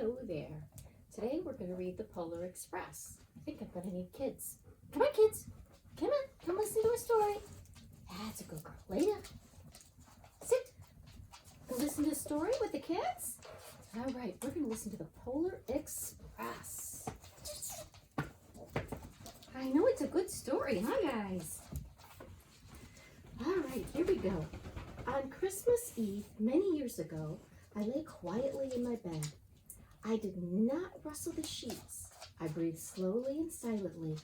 Hello there. Today we're going to read the Polar Express. I think I'm going to need kids. Come on, kids. Come on. Come listen to a story. That's a good girl. Lay down. Sit. Go listen to a story with the kids. All right, we're going to listen to the Polar Express. I know it's a good story, huh, guys? All right, here we go. On Christmas Eve, many years ago, I lay quietly in my bed. I did not rustle the sheets. I breathed slowly and silently.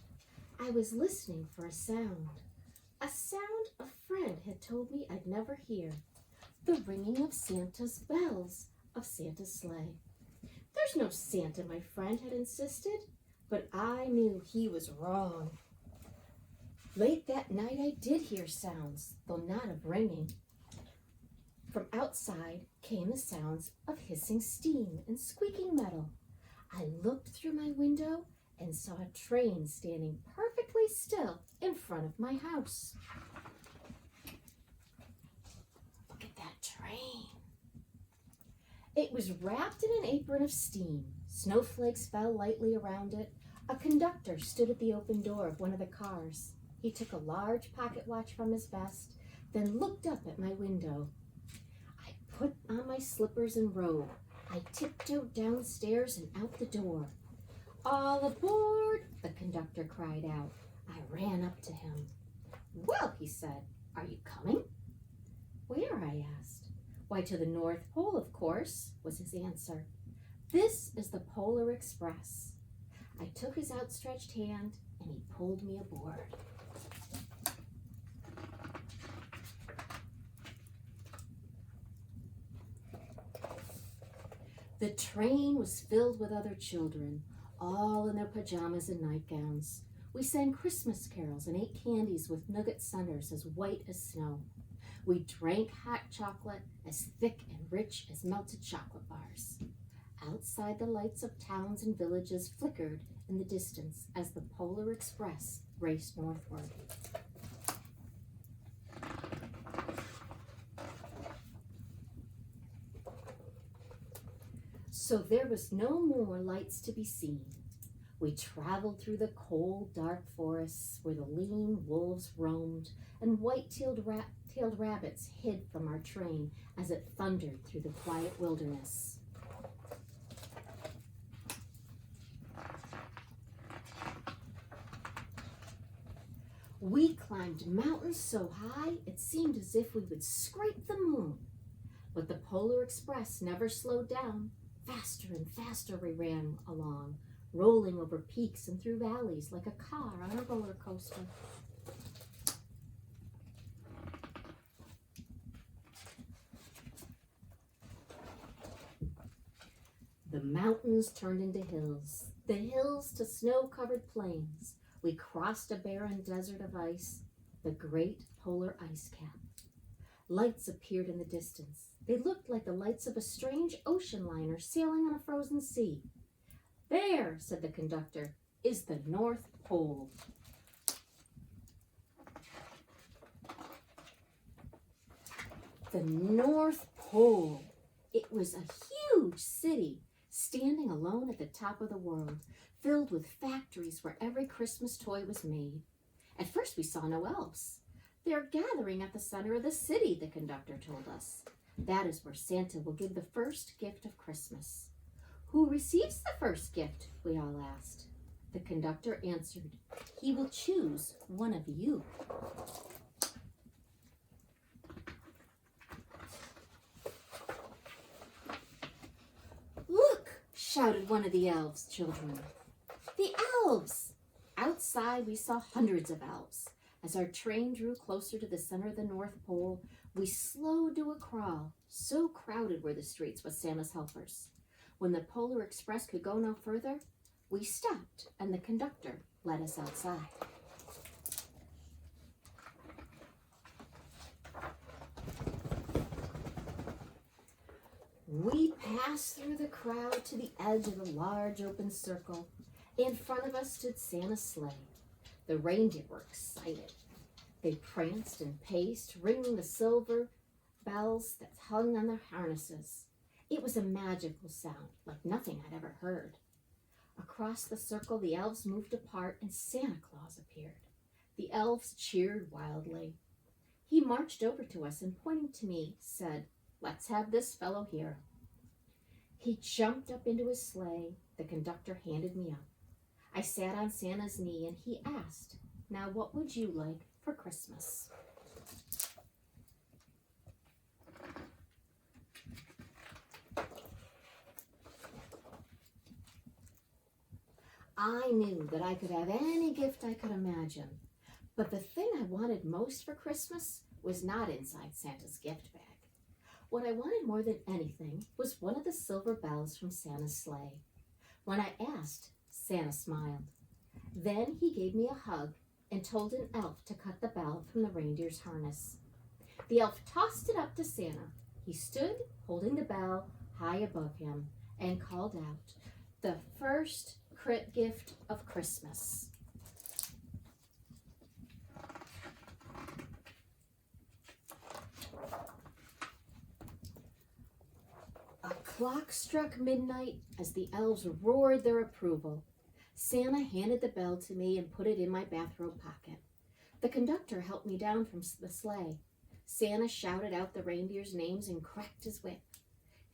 I was listening for a sound a friend had told me I'd never hear, the ringing of Santa's bells of Santa's sleigh. There's no Santa, my friend had insisted, but I knew he was wrong. Late that night I did hear sounds, though not of ringing. From outside came the sounds of hissing steam and squeaking metal. I looked through my window and saw a train standing perfectly still in front of my house. Look at that train. It was wrapped in an apron of steam. Snowflakes fell lightly around it. A conductor stood at the open door of one of the cars. He took a large pocket watch from his vest, then looked up at my window. I put on my slippers and robe. I tiptoed downstairs and out the door. All aboard, the conductor cried out. I ran up to him. Well, he said, are you coming? Where? I asked. Why, to the North Pole, of course, was his answer. This is the Polar Express. I took his outstretched hand and he pulled me aboard. The train was filled with other children, all in their pajamas and nightgowns. We sang Christmas carols and ate candies with nougat centers as white as snow. We drank hot chocolate as thick and rich as melted chocolate bars. Outside, the lights of towns and villages flickered in the distance as the Polar Express raced northward. So there was no more lights to be seen. We traveled through the cold, dark forests where the lean wolves roamed and white-tailed rabbits hid from our train as it thundered through the quiet wilderness. We climbed mountains so high it seemed as if we would scrape the moon. But the Polar Express never slowed down. Faster and faster we ran along, rolling over peaks and through valleys like a car on a roller coaster. The mountains turned into hills, the hills to snow-covered plains. We crossed a barren desert of ice, the great polar ice cap. Lights appeared in the distance. They looked like the lights of a strange ocean liner sailing on a frozen sea. There, said the conductor, is the North Pole. The North Pole. It was a huge city, standing alone at the top of the world, filled with factories where every Christmas toy was made. At first we saw no elves. They're gathering at the center of the city, the conductor told us. That is where Santa will give the first gift of Christmas. Who receives the first gift? We all asked. The conductor answered, he will choose one of you. Look, shouted one of the elves' children. The elves! Outside we saw hundreds of elves. As our train drew closer to the center of the North Pole, we slowed to a crawl. So crowded were the streets with Santa's helpers. When the Polar Express could go no further, we stopped and the conductor led us outside. We passed through the crowd to the edge of a large open circle. In front of us stood Santa's sleigh. The reindeer were excited. They pranced and paced, ringing the silver bells that hung on their harnesses. It was a magical sound, like nothing I'd ever heard. Across the circle, the elves moved apart and Santa Claus appeared. The elves cheered wildly. He marched over to us and, pointing to me, said, "Let's have this fellow here." He jumped up into his sleigh. The conductor handed me up. I sat on Santa's knee and he asked, "Now what would you like for Christmas?" I knew that I could have any gift I could imagine, but the thing I wanted most for Christmas was not inside Santa's gift bag. What I wanted more than anything was one of the silver bells from Santa's sleigh. When I asked, Santa smiled. Then he gave me a hug and told an elf to cut the bell from the reindeer's harness. The elf tossed it up to Santa. He stood holding the bell high above him and called out, "The first gift of Christmas." A clock struck midnight as the elves roared their approval. Santa handed the bell to me and put it in my bathrobe pocket. The conductor helped me down from the sleigh. Santa shouted out the reindeers' names and cracked his whip.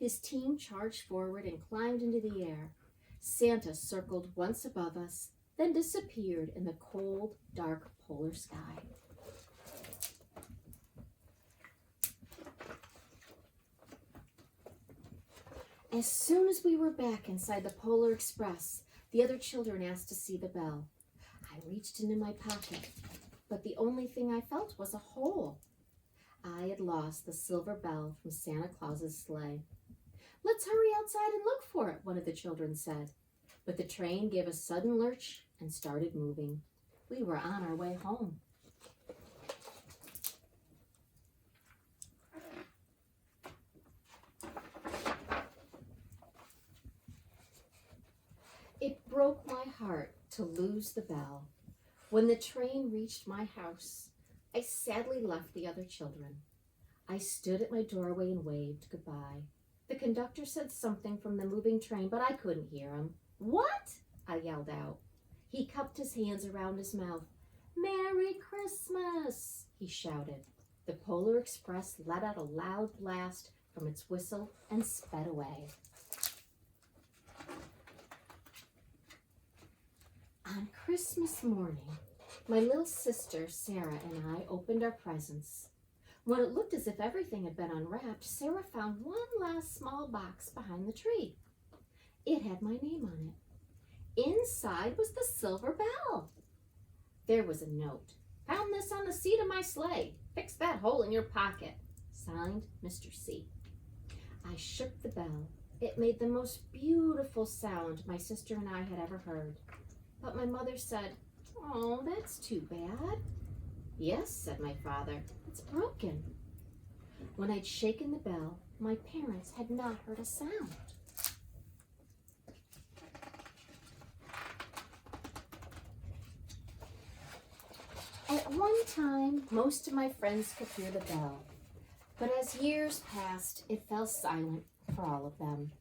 His team charged forward and climbed into the air. Santa circled once above us, then disappeared in the cold, dark polar sky. As soon as we were back inside the Polar Express, the other children asked to see the bell. I reached into my pocket, but the only thing I felt was a hole. I had lost the silver bell from Santa Claus's sleigh. "Let's hurry outside and look for it," one of the children said. But the train gave a sudden lurch and started moving. We were on our way home. It broke my heart to lose the bell. When the train reached my house, I sadly left the other children. I stood at my doorway and waved goodbye. The conductor said something from the moving train, but I couldn't hear him. "What?" I yelled out. He cupped his hands around his mouth. "Merry Christmas," he shouted. The Polar Express let out a loud blast from its whistle and sped away. On Christmas morning, my little sister Sarah and I opened our presents. When it looked as if everything had been unwrapped, Sarah found one last small box behind the tree. It had my name on it. Inside was the silver bell. There was a note. "Found this on the seat of my sleigh. Fix that hole in your pocket." Signed, Mr. C. I shook the bell. It made the most beautiful sound my sister and I had ever heard. But my mother said, "Oh, that's too bad." "Yes," said my father, "it's broken." When I'd shaken the bell, my parents had not heard a sound. At one time, most of my friends could hear the bell, but as years passed, it fell silent for all of them.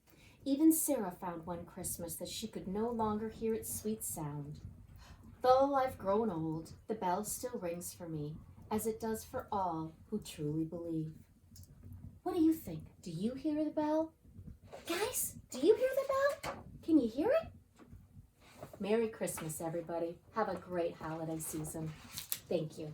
Even Sarah found one Christmas that she could no longer hear its sweet sound. Though I've grown old, the bell still rings for me, as it does for all who truly believe. What do you think? Do you hear the bell? Guys, do you hear the bell? Can you hear it? Merry Christmas, everybody. Have a great holiday season. Thank you.